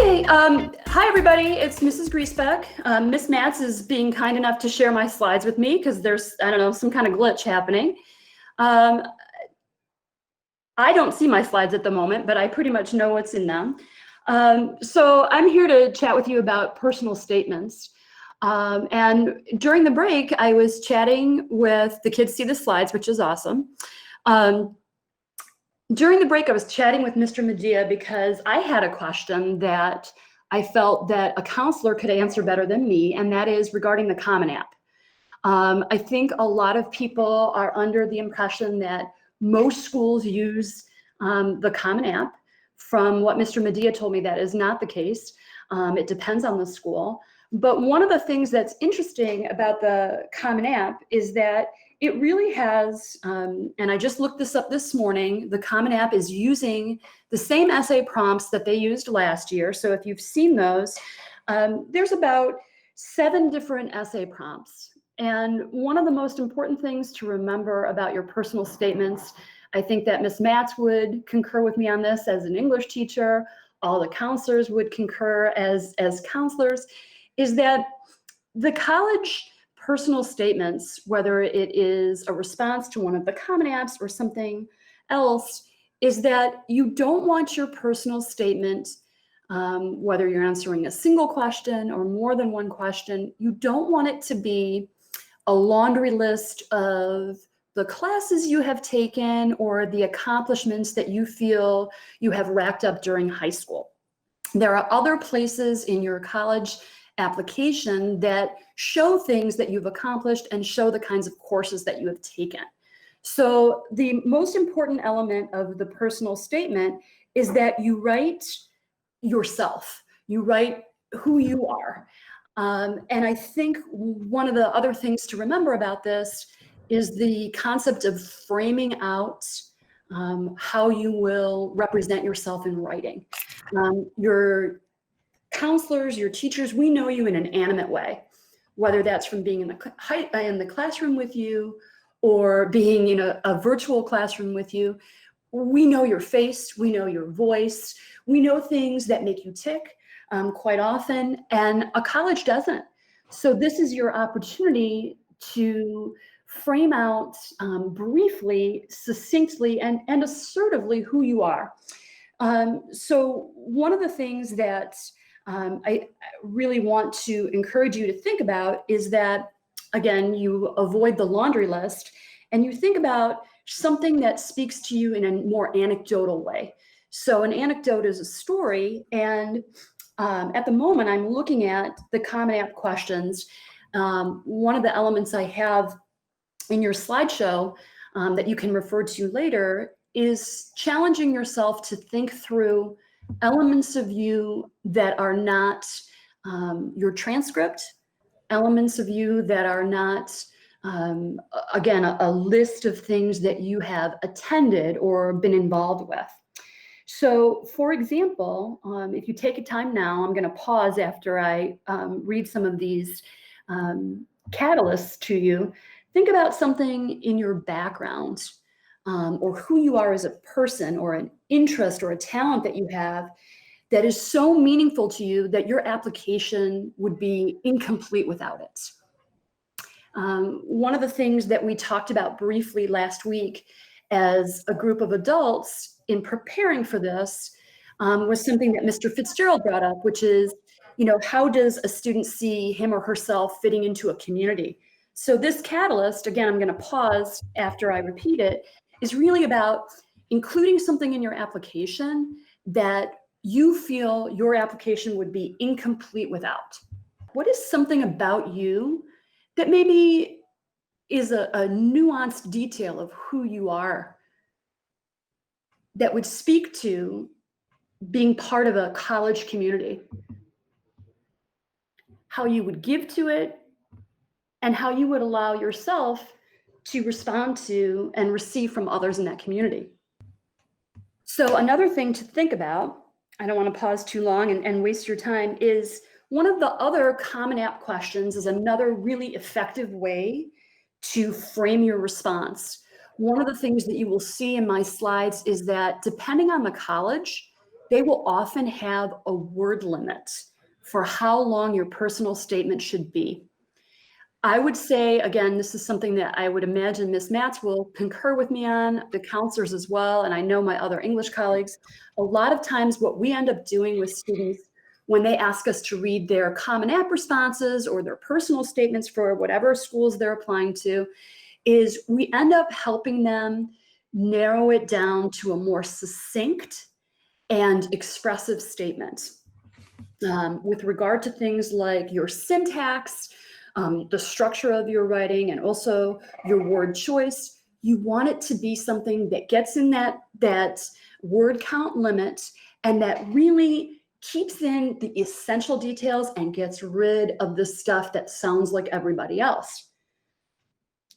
Okay, hi everybody, it's Mrs. Griesbeck. Miss Matz is being kind enough to share my slides with me because there's, I don't know, some kind of glitch happening. I don't see my slides at the moment, but I pretty much know what's in them. So I'm here to chat with you about personal statements. And during the break, I was chatting with the kids see the slides, which is awesome. During the break, I was chatting with Mr. Medea because I had a question that I felt that a counselor could answer better than me, and that is regarding the Common App. I think a lot of people are under the impression that most schools use the Common App. From what Mr. Medea told me, that is not the case. It depends on the school. But one of the things that's interesting about the Common App is that it really has, and I just looked this up this morning, the Common App is using the same essay prompts that they used last year. So if you've seen those, there's about 7 different essay prompts. And one of the most important things to remember about your personal statements, I think that Ms. Matz would concur with me on this as an English teacher, all the counselors would concur as counselors, is that the college personal statements, whether it is a response to one of the Common Apps or something else, is that you don't want your personal statement, whether you're answering a single question or more than one question, you don't want it to be a laundry list of the classes you have taken or the accomplishments that you feel you have racked up during high school. There are other places in your college application that show things that you've accomplished and show the kinds of courses that you have taken. So the most important element of the personal statement is that you write yourself, you write who you are. And I think one of the other things to remember about this is the concept of framing out how you will represent yourself in writing. Your counselors, your teachers, we know you in an animate way, whether that's from being in the classroom with you or being in a virtual classroom with you. We know your face, we know your voice, we know things that make you tick quite often, and a college doesn't. So this is your opportunity to frame out briefly, succinctly, and assertively who you are. So one of the things that I really want to encourage you to think about is that, again, you avoid the laundry list and you think about something that speaks to you in a more anecdotal way. So an anecdote is a story, and at the moment I'm looking at the Common App questions. One of the elements I have in your slideshow that you can refer to later is challenging yourself to think through elements of you that are not your transcript, elements of you that are not, again, a list of things that you have attended or been involved with. So for example, if you take a time now, I'm going to pause after I read some of these catalysts to you. Think about something in your background or who you are as a person or an interest or a talent that you have that is so meaningful to you that your application would be incomplete without it. One of the things that we talked about briefly last week as a group of adults in preparing for this was something that Mr. Fitzgerald brought up, which is, how does a student see him or herself fitting into a community? So this catalyst, again, I'm going to pause after I repeat it, is really about including something in your application that you feel your application would be incomplete without. What is something about you that maybe is a nuanced detail of who you are that would speak to being part of a college community? How you would give to it and how you would allow yourself to respond to and receive from others in that community. So another thing to think about, I don't want to pause too long and waste your time, is one of the other Common App questions is another really effective way to frame your response. One of the things that you will see in my slides is that depending on the college, they will often have a word limit for how long your personal statement should be. I would say, again, this is something that I would imagine Ms. Matz will concur with me on, the counselors as well, and I know my other English colleagues. A lot of times what we end up doing with students when they ask us to read their Common App responses or their personal statements for whatever schools they're applying to is we end up helping them narrow it down to a more succinct and expressive statement. With regard to things like your syntax, the structure of your writing, and also your word choice, you want it to be something that gets in that word count limit and that really keeps in the essential details and gets rid of the stuff that sounds like everybody else.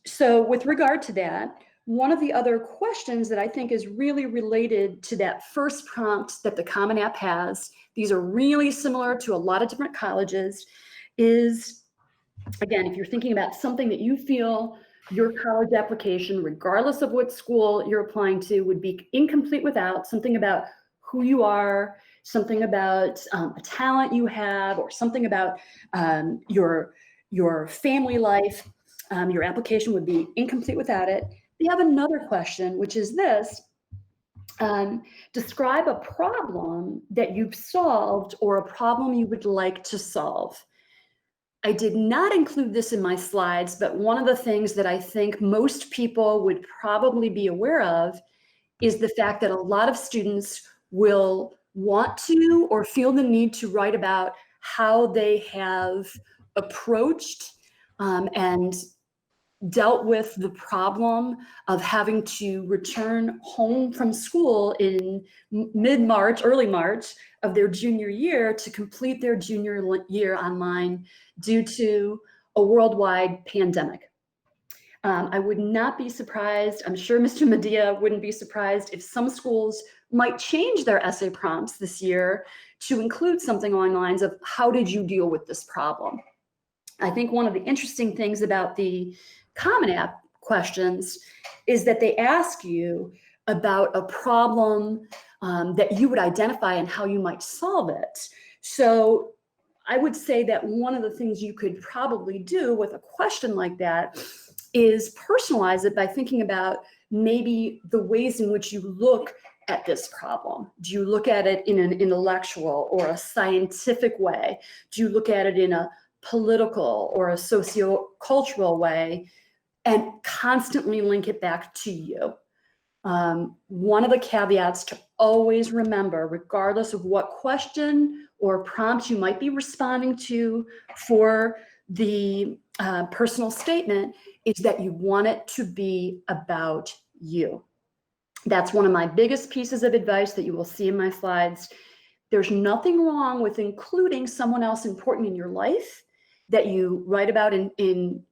So with regard to that, one of the other questions that I think is really related to that first prompt that the Common App has, these are really similar to a lot of different colleges, is, again, if you're thinking about something that you feel your college application, regardless of what school you're applying to, would be incomplete without, something about who you are, something about a talent you have, or something about your family life, your application would be incomplete without it. We have another question, which is this. Describe a problem that you've solved or a problem you would like to solve. I did not include this in my slides, but one of the things that I think most people would probably be aware of is the fact that a lot of students will want to or feel the need to write about how they have approached and dealt with the problem of having to return home from school in mid-March, early March of their junior year to complete their junior year online due to a worldwide pandemic. I would not be surprised, I'm sure Mr. Medea wouldn't be surprised if some schools might change their essay prompts this year to include something along the lines of, how did you deal with this problem? I think one of the interesting things about the Common App questions is that they ask you about a problem that you would identify and how you might solve it. So I would say that one of the things you could probably do with a question like that is personalize it by thinking about maybe the ways in which you look at this problem. Do you look at it in an intellectual or a scientific way? Do you look at it in a political or a socio-cultural way, and constantly link it back to you? One of the caveats to always remember, regardless of what question or prompt you might be responding to for the personal statement, is that you want it to be about you. That's one of my biggest pieces of advice that you will see in my slides. There's nothing wrong with including someone else important in your life that you write about in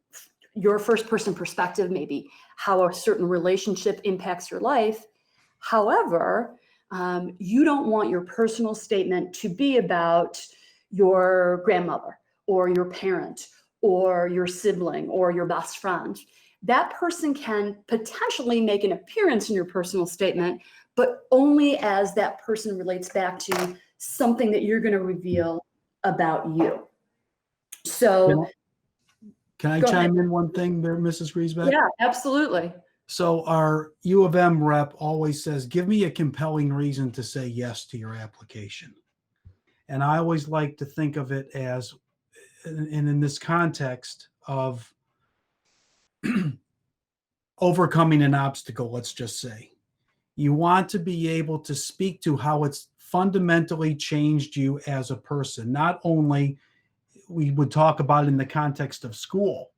your first person perspective, maybe how a certain relationship impacts your life. However, you don't want your personal statement to be about your grandmother or your parent or your sibling or your best friend. That person can potentially make an appearance in your personal statement, but only as that person relates back to something that you're going to reveal about you. So can I chime in one thing there, Mrs. Griesbeck? Yeah, absolutely. So our U of M rep always says, give me a compelling reason to say yes to your application. And I always like to think of it as, and in this context of overcoming an obstacle, let's just say, you want to be able to speak to how it's fundamentally changed you as a person. Not only we would talk about in the context of school,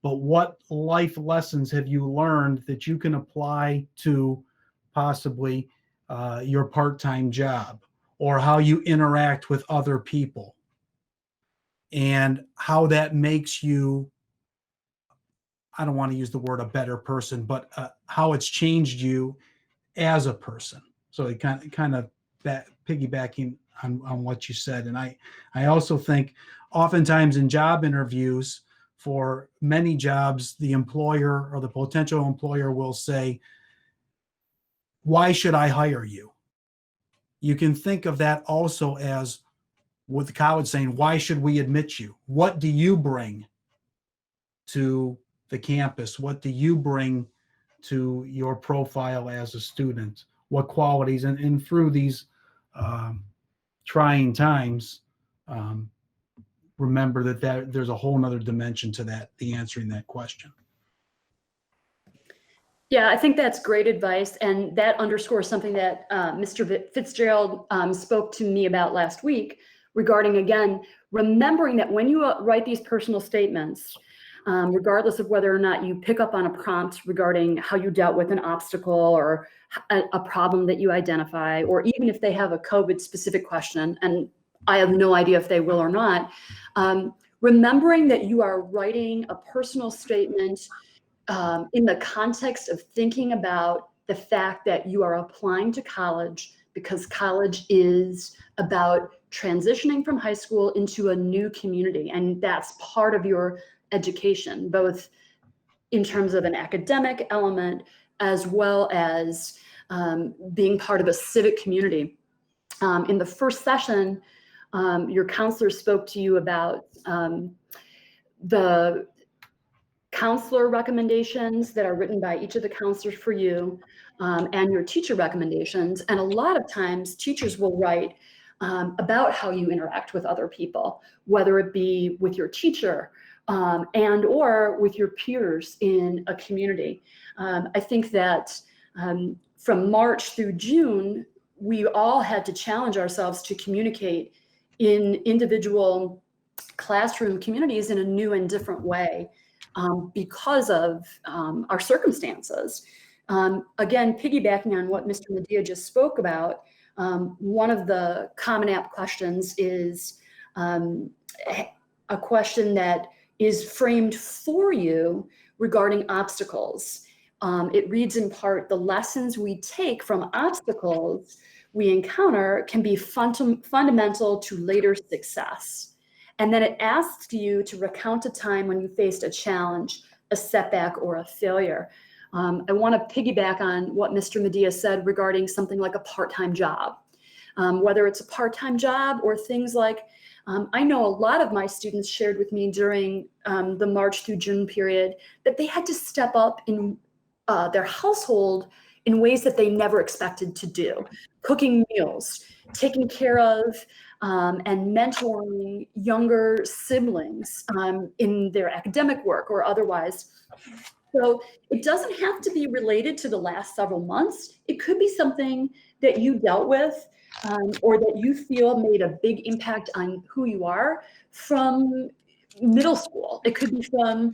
but what life lessons have you learned that you can apply to possibly your part-time job, or how you interact with other people, and how that makes you, I don't want to use the word a better person, but how it's changed you as a person. So it kind of piggybacking on what you said. And I also think oftentimes in job interviews, for many jobs, the employer or the potential employer will say, why should I hire you? You can think of that also as with the college saying, why should we admit you? What do you bring to the campus? What do you bring to your profile as a student? What qualities? And through these trying times, remember that there's a whole nother dimension to that, the answering that question. Yeah, I think that's great advice. And that underscores something that Mr. Fitzgerald spoke to me about last week regarding, again, remembering that when you write these personal statements, regardless of whether or not you pick up on a prompt regarding how you dealt with an obstacle or a problem that you identify, or even if they have a COVID specific question, and I have no idea if they will or not, remembering that you are writing a personal statement in the context of thinking about the fact that you are applying to college because college is about transitioning from high school into a new community. And that's part of your education, both in terms of an academic element as well as being part of a civic community. In the first session, your counselor spoke to you about the counselor recommendations that are written by each of the counselors for you, and your teacher recommendations. And a lot of times teachers will write about how you interact with other people, whether it be with your teacher and or with your peers in a community. I think that from March through June, we all had to challenge ourselves to communicate in individual classroom communities in a new and different way. Because of our circumstances. Again, piggybacking on what Mr. Medea just spoke about, one of the Common App questions is a question that is framed for you regarding obstacles. It reads in part, the lessons we take from obstacles we encounter can be fundamental to later success. And then it asks you to recount a time when you faced a challenge, a setback, or a failure. I want to piggyback on what Mr. Medea said regarding something like a part-time job. Whether it's a part-time job or things like, I know a lot of my students shared with me during the March through June period that they had to step up in their household in ways that they never expected to do. Cooking meals, taking care of and mentoring younger siblings in their academic work or otherwise. So it doesn't have to be related to the last several months. It could be something that you dealt with or that you feel made a big impact on who you are from middle school. It could be from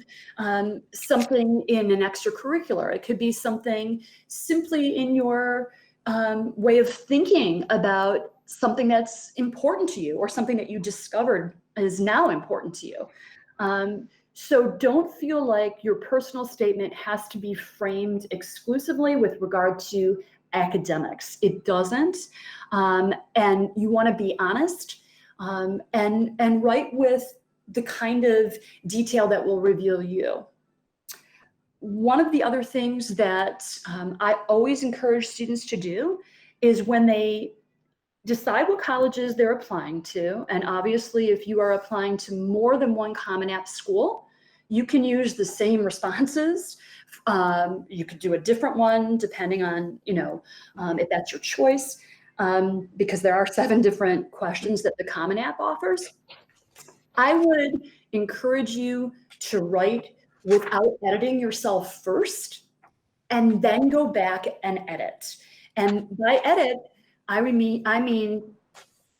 something in an extracurricular. It could be something simply in your way of thinking about something that's important to you or something that you discovered is now important to you. So don't feel like your personal statement has to be framed exclusively with regard to academics. It doesn't. And you want to be honest and write with the kind of detail that will reveal you. One of the other things that I always encourage students to do is when they decide what colleges they're applying to, and obviously if you are applying to more than one Common App school, you can use the same responses. You could do a different one depending on, if that's your choice, because there are 7 different questions that the Common App offers. I would encourage you to write without editing yourself first, and then go back and edit. And by edit, I mean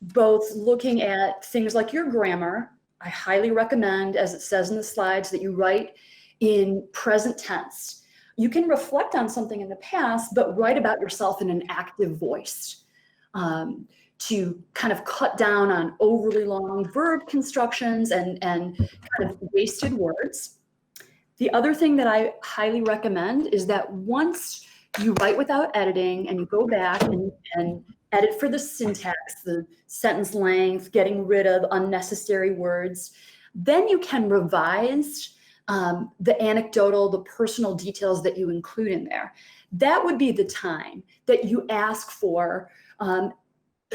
both looking at things like your grammar. I highly recommend, as it says in the slides, that you write in present tense. You can reflect on something in the past, but write about yourself in an active voice to kind of cut down on overly long verb constructions and kind of wasted words. The other thing that I highly recommend is that once you write without editing and you go back and edit for the syntax, the sentence length, getting rid of unnecessary words, then you can revise the anecdotal, the personal details that you include in there. That would be the time that you ask for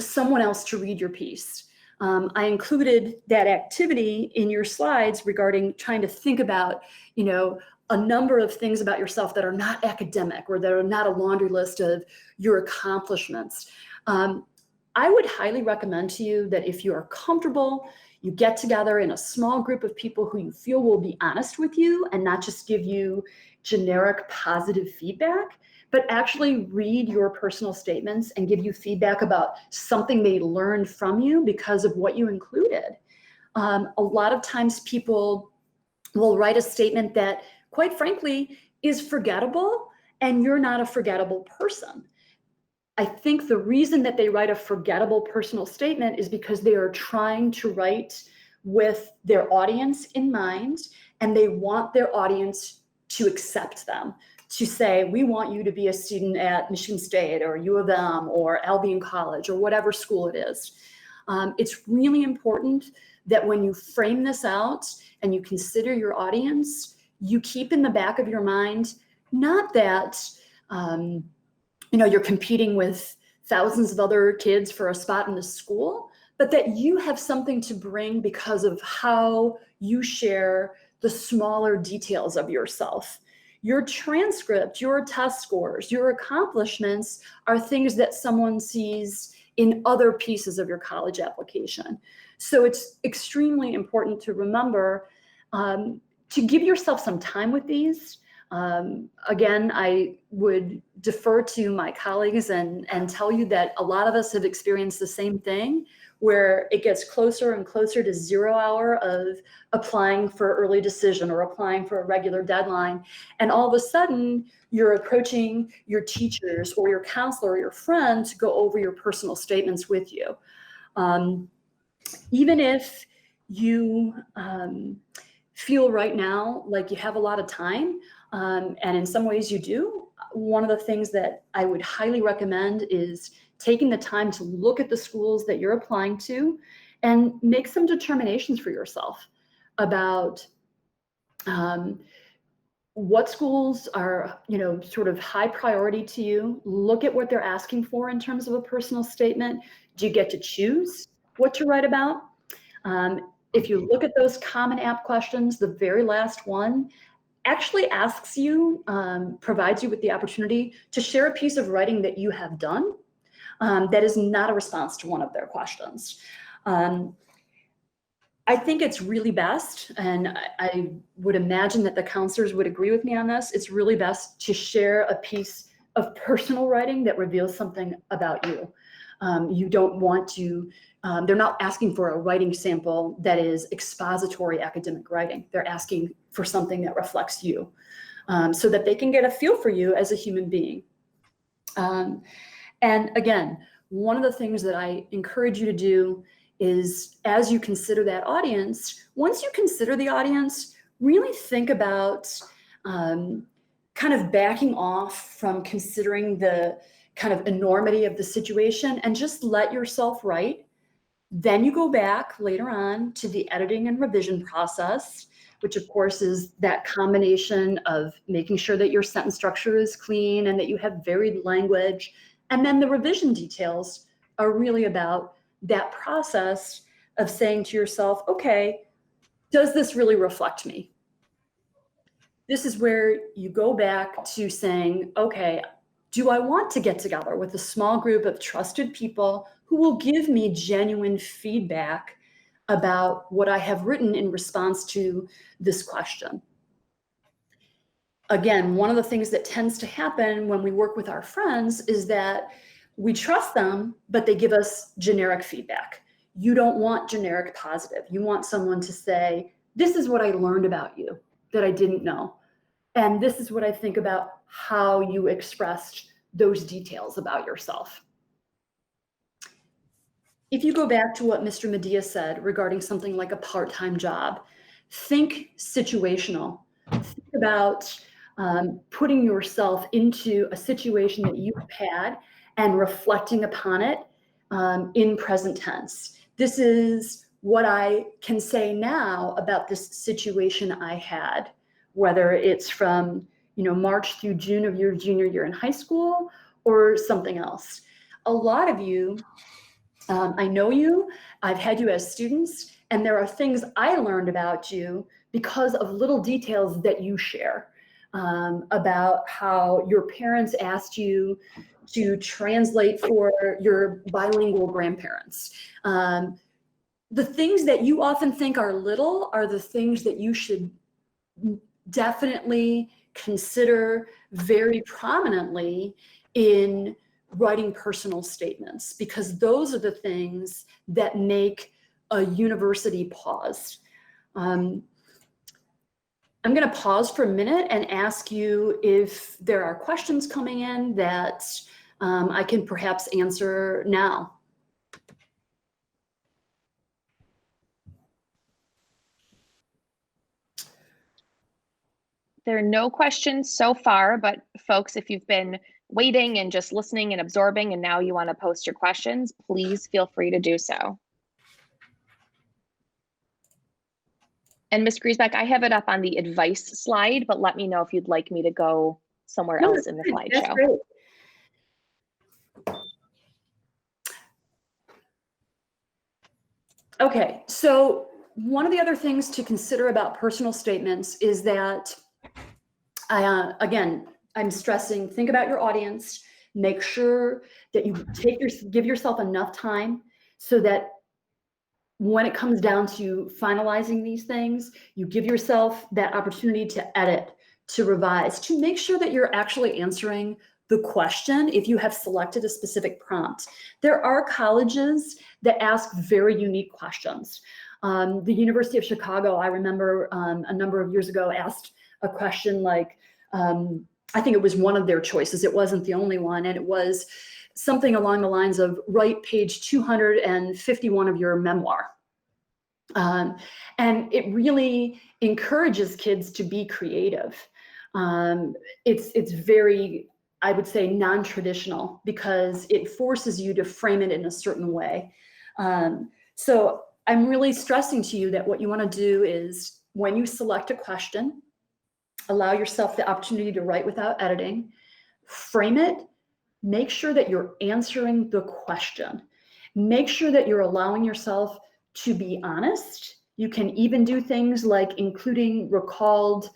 someone else to read your piece. I included that activity in your slides regarding trying to think about, a number of things about yourself that are not academic or that are not a laundry list of your accomplishments. I would highly recommend to you that if you are comfortable, you get together in a small group of people who you feel will be honest with you and not just give you generic positive feedback, but actually read your personal statements and give you feedback about something they learned from you because of what you included. A lot of times people will write a statement that, quite frankly, is forgettable, and you're not a forgettable person. I think the reason that they write a forgettable personal statement is because they are trying to write with their audience in mind, and they want their audience to accept them, to say, we want you to be a student at Michigan State or U of M or Albion College or whatever school it is. It's really important that when you frame this out and you consider your audience, you keep in the back of your mind, not that you're competing with thousands of other kids for a spot in the school, but that you have something to bring because of how you share the smaller details of yourself. Your transcript, your test scores, your accomplishments are things that someone sees in other pieces of your college application. So it's extremely important to remember to give yourself some time with these. Again, I would defer to my colleagues and tell you that a lot of us have experienced the same thing, where it gets closer and closer to 0 hour of applying for early decision or applying for a regular deadline. And all of a sudden, you're approaching your teachers or your counselor or your friend to go over your personal statements with you. Even if you feel right now like you have a lot of time, and in some ways you do, one of the things that I would highly recommend is taking the time to look at the schools that you're applying to and make some determinations for yourself about what schools are, sort of high priority to you. Look at what they're asking for in terms of a personal statement. Do you get to choose what to write about? If you look at those Common App questions, the very last one actually asks you, provides you with the opportunity to share a piece of writing that you have done that is not a response to one of their questions. I think it's really best, and I would imagine that the counselors would agree with me on this, it's really best to share a piece of personal writing that reveals something about you. You don't want to, they're not asking for a writing sample that is expository academic writing. They're asking for something that reflects you, so that they can get a feel for you as a human being. And again, one of the things that I encourage you to do is, as you consider that audience, once you consider the audience, really think about kind of backing off from considering the kind of enormity of the situation and just let yourself write. Then you go back later on to the editing and revision process, which of course is that combination of making sure that your sentence structure is clean and that you have varied language. And then the revision details are really about that process of saying to yourself, okay, does this really reflect me? This is where you go back to saying, okay, do I want to get together with a small group of trusted people who will give me genuine feedback about what I have written in response to this question? Again, one of the things that tends to happen when we work with our friends is that we trust them, but they give us generic feedback. You don't want generic positive. You want someone to say, this is what I learned about you that I didn't know. And this is what I think about how you expressed those details about yourself. If you go back to what Mr. Medea said regarding something like a part-time job, think situational. Think about putting yourself into a situation that you've had and reflecting upon it in present tense. This is what I can say now about this situation I had, whether it's from March through June of your junior year in high school or something else. A lot of you I know you, I've had you as students, and there are things I learned about you because of little details that you share, about how your parents asked you to translate for your bilingual grandparents. The things that you often think are little are the things that you should definitely consider very prominently in writing personal statements, because those are the things that make a university pause. I'm going to pause for a minute and ask you if there are questions coming in that I can perhaps answer now. There are no questions so far, but folks, if you've been waiting and just listening and absorbing and now you want to post your questions, please feel free to do so. And Ms. Griesbeck, I have it up on the advice slide, but let me know if you'd like me to go somewhere else in the slideshow. Great. Okay, so one of the other things to consider about personal statements is that, again, I'm stressing, think about your audience, make sure that you give yourself enough time so that when it comes down to finalizing these things, you give yourself that opportunity to edit, to revise, to make sure that you're actually answering the question if you have selected a specific prompt. There are colleges that ask very unique questions. The University of Chicago, I remember a number of years ago, asked a question like, I think it was one of their choices, it wasn't the only one, and it was something along the lines of write page 251 of your memoir. And it really encourages kids to be creative. It's very, I would say, non-traditional because it forces you to frame it in a certain way. So I'm really stressing to you that what you want to do is when you select a question, allow yourself the opportunity to write without editing, frame it, make sure that you're answering the question. Make sure that you're allowing yourself to be honest. You can even do things like including recalled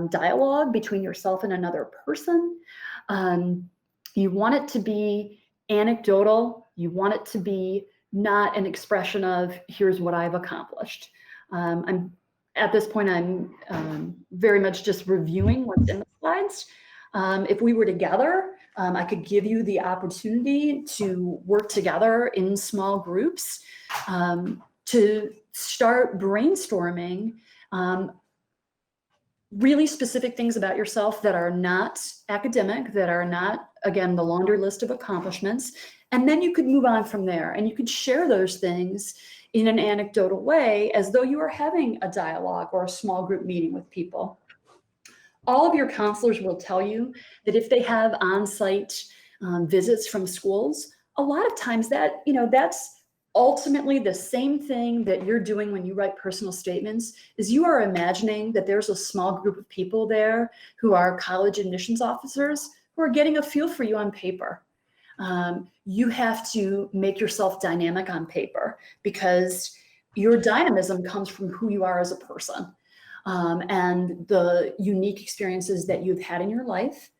dialogue between yourself and another person. You want it to be anecdotal. You want it to be not an expression of, here's what I've accomplished. At this point, I'm very much just reviewing what's in the slides. If we were together, I could give you the opportunity to work together in small groups to start brainstorming really specific things about yourself that are not academic, that are not, again, the laundry list of accomplishments. And then you could move on from there and you could share those things in an anecdotal way as though you are having a dialogue or a small group meeting with people. All of your counselors will tell you that if they have on-site visits from schools, a lot of times that, that's ultimately the same thing that you're doing when you write personal statements is you are imagining that there's a small group of people there who are college admissions officers who are getting a feel for you on paper. You have to make yourself dynamic on paper because your dynamism comes from who you are as a person and the unique experiences that you've had in your life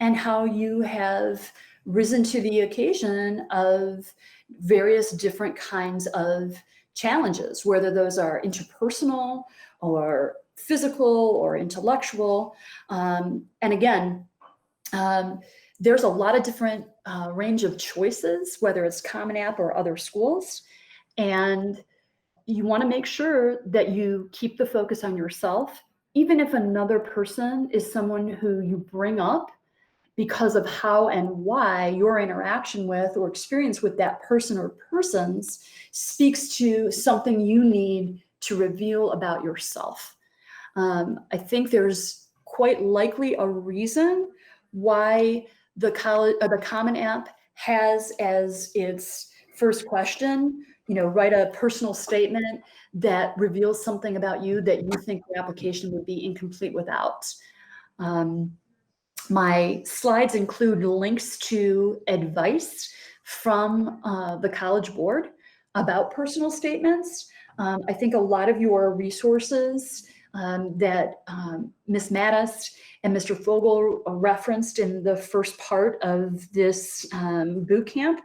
and how you have risen to the occasion of various different kinds of challenges, whether those are interpersonal or physical or intellectual. And again, there's a lot of different range of choices, whether it's Common App or other schools. And you want to make sure that you keep the focus on yourself, even if another person is someone who you bring up because of how and why your interaction with or experience with that person or persons speaks to something you need to reveal about yourself. I think there's quite likely a reason why the Common App has as its first question, write a personal statement that reveals something about you that you think the application would be incomplete without. My slides include links to advice from the College Board about personal statements. I think a lot of your resources that Ms. Mattis and Mr. Fogel referenced in the first part of this boot camp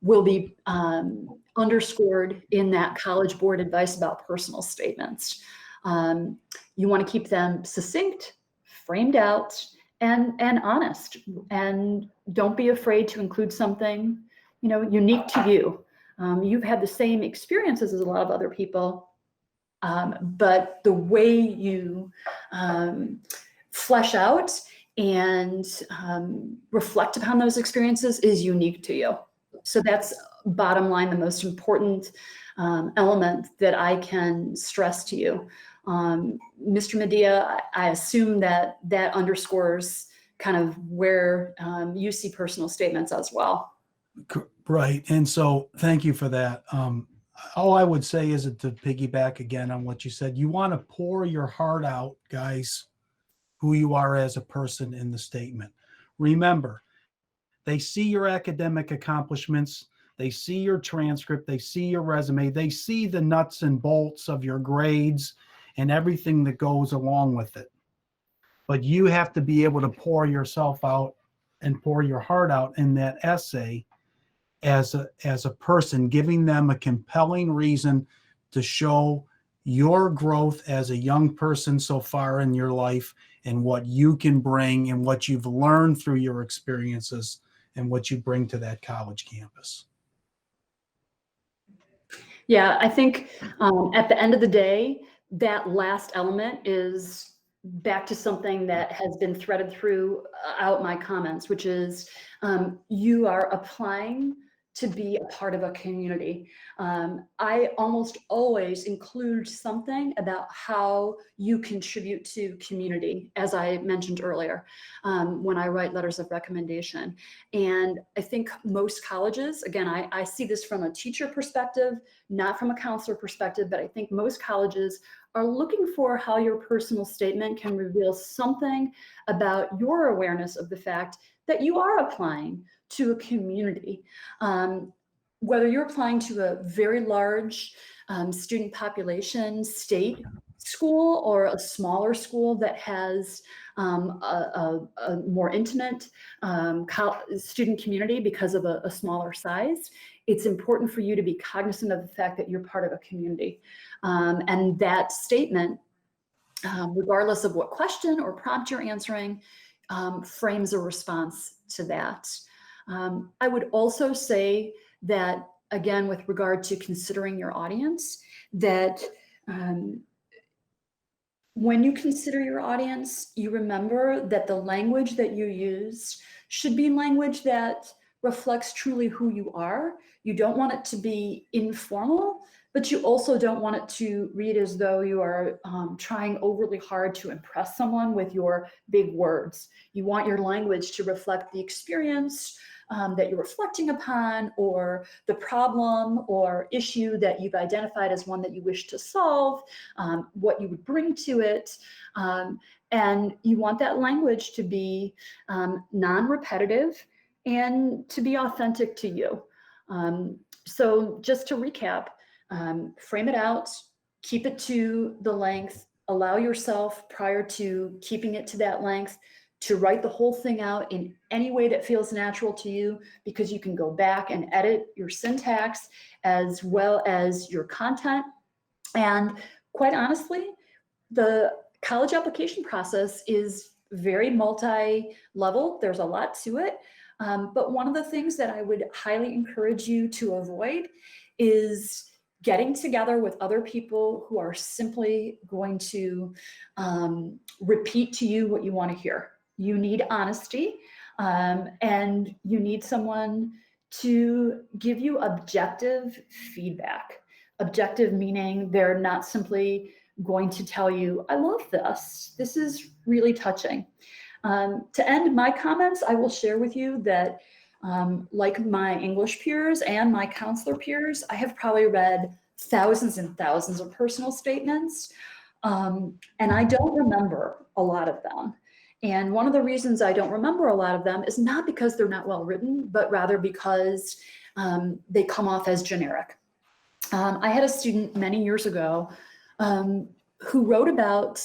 will be underscored in that College Board advice about personal statements. You want to keep them succinct, framed out, and honest, and don't be afraid to include something, unique to you. You've had the same experiences as a lot of other people, but the way you flesh out and reflect upon those experiences is unique to you. So that's bottom line, the most important element that I can stress to you. Mr. Medea, I assume that underscores kind of where you see personal statements as well. Right. And so thank you for that. All I would say is to piggyback again on what you said, you want to pour your heart out, guys, who you are as a person in the statement. Remember, they see your academic accomplishments. They see your transcript. They see your resume. They see the nuts and bolts of your grades and everything that goes along with it. But you have to be able to pour yourself out and pour your heart out in that essay as a person, giving them a compelling reason to show your growth as a young person so far in your life and what you can bring and what you've learned through your experiences and what you bring to that college campus. Yeah, I think at the end of the day, that last element is back to something that has been threaded throughout my comments, which is you are applying to be a part of a community. I almost always include something about how you contribute to community, as I mentioned earlier, when I write letters of recommendation. And I think most colleges, again, I see this from a teacher perspective, not from a counselor perspective, but I think most colleges are looking for how your personal statement can reveal something about your awareness of the fact that you are applying to a community. Whether you're applying to a very large student population state school or a smaller school that has a more intimate student community because of a smaller size, it's important for you to be cognizant of the fact that you're part of a community. And that statement, regardless of what question or prompt you're answering, frames a response to that. I would also say that, again, with regard to considering your audience, that when you consider your audience, you remember that the language that you use should be language that reflects truly who you are. You don't want it to be informal, but you also don't want it to read as though you are trying overly hard to impress someone with your big words. You want your language to reflect the experience that you're reflecting upon, or the problem or issue that you've identified as one that you wish to solve, what you would bring to it. And you want that language to be non-repetitive and to be authentic to you. So just to recap, frame it out, keep it to the length, allow yourself prior to keeping it to that length to write the whole thing out in any way that feels natural to you, because you can go back and edit your syntax as well as your content. And quite honestly, the college application process is very multi-level. There's a lot to it. But one of the things that I would highly encourage you to avoid is getting together with other people who are simply going to repeat to you what you want to hear. You need honesty, and you need someone to give you objective feedback. Objective meaning they're not simply going to tell you, I love this. This is really touching. To end my comments, I will share with you that like my English peers and my counselor peers, I have probably read thousands and thousands of personal statements, and I don't remember a lot of them. And one of the reasons I don't remember a lot of them is not because they're not well written, but rather because they come off as generic. I had a student many years ago who wrote about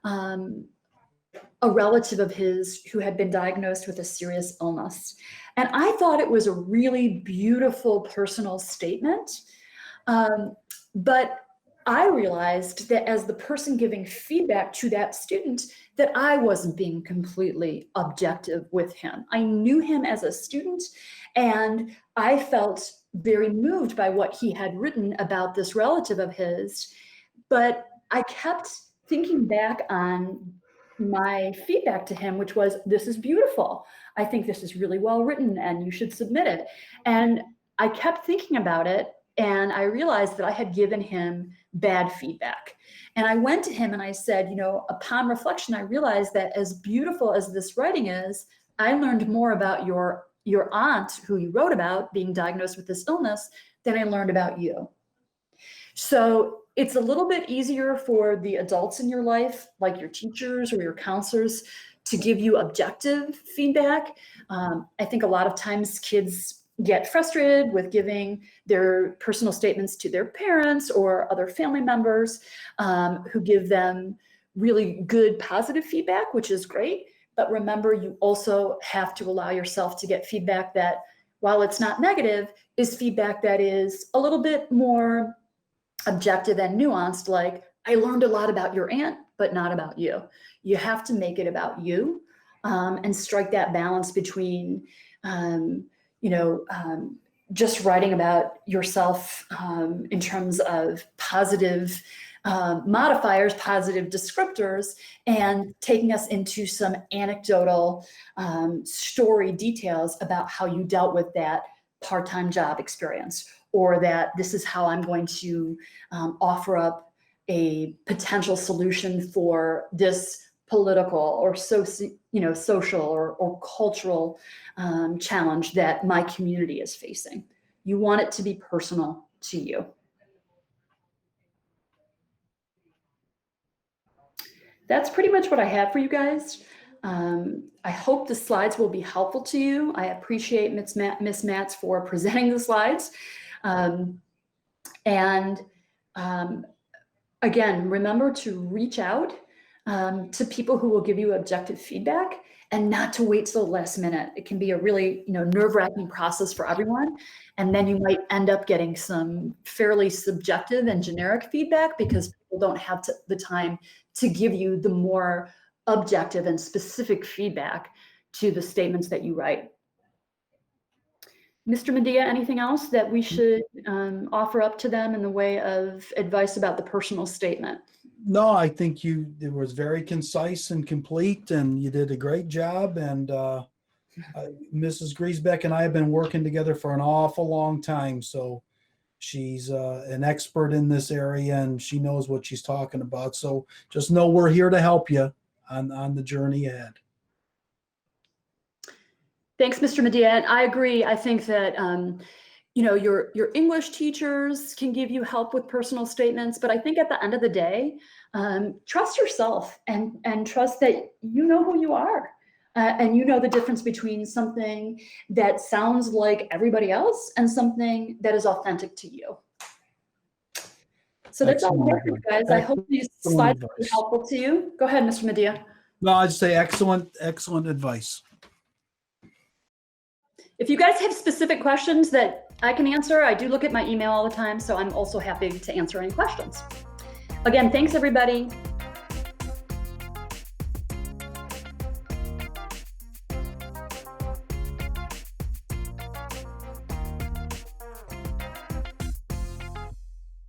a relative of his who had been diagnosed with a serious illness. And I thought it was a really beautiful personal statement. But I realized that as the person giving feedback to that student, that I wasn't being completely objective with him. I knew him as a student, and I felt very moved by what he had written about this relative of his. But I kept thinking back on my feedback to him, which was, this is beautiful. I think this is really well written and you should submit it. And I kept thinking about it, and I realized that I had given him bad feedback. And I went to him and I said, you know, upon reflection, I realized that as beautiful as this writing is, I learned more about your aunt, who you wrote about being diagnosed with this illness, than I learned about you. So it's a little bit easier for the adults in your life, like your teachers or your counselors, to give you objective feedback. I think a lot of times kids get frustrated with giving their personal statements to their parents or other family members who give them really good positive feedback, which is great. But remember, you also have to allow yourself to get feedback that, while it's not negative, is feedback that is a little bit more objective and nuanced, like, I learned a lot about your aunt, but not about you. You have to make it about you and strike that balance between, just writing about yourself in terms of positive modifiers, positive descriptors, and taking us into some anecdotal story details about how you dealt with that part-time job experience, or that this is how I'm going to offer up a potential solution for this political or social or cultural challenge that my community is facing. You want it to be personal to you. That's pretty much what I have for you guys. I hope the slides will be helpful to you. I appreciate Miss Matz for presenting the slides. Again, remember to reach out to people who will give you objective feedback, and not to wait till the last minute. It can be a really nerve-wracking process for everyone. And then you might end up getting some fairly subjective and generic feedback because people don't have the time to give you the more objective and specific feedback to the statements that you write. Mr. Medea, anything else that we should offer up to them in the way of advice about the personal statement? No, I think it was very concise and complete, and you did a great job. And Mrs. Griesbeck and I have been working together for an awful long time. So she's an expert in this area, and she knows what she's talking about. So just know we're here to help you on the journey ahead. Thanks, Mr. Medea. And I agree. I think that your English teachers can give you help with personal statements, but I think at the end of the day, trust yourself and trust that you know who you are, and you know the difference between something that sounds like everybody else and something that is authentic to you. So that's all I have for you guys. I hope these slides will be helpful to you. Go ahead, Mr. Medea. No, I'd say excellent advice. If you guys have specific questions that I can answer, I do look at my email all the time, so I'm also happy to answer any questions. Again, thanks everybody.